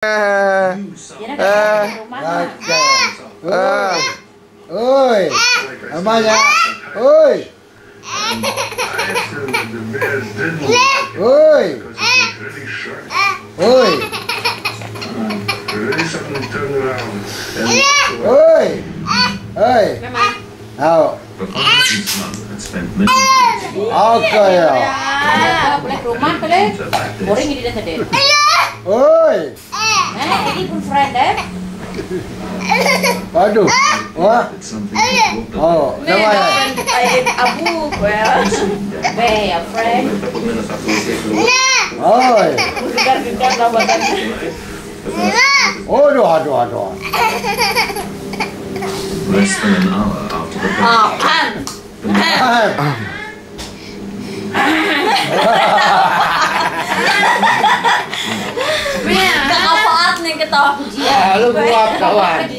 Oi, namanya, oi, oi, oi, oi, oi, nào, oke ya, Boleh rumah boleh, boring ini dah sedih. oi, Ini pun friend deh. waduh, wah, oh, namanya, Abu, well, be a friend. oi, Gegar-gegar lah badannya. aduh, aduh, aduh, Less than an hour after the Apaan? Gak kapaat nih ketawa pujian. lu buat kawan.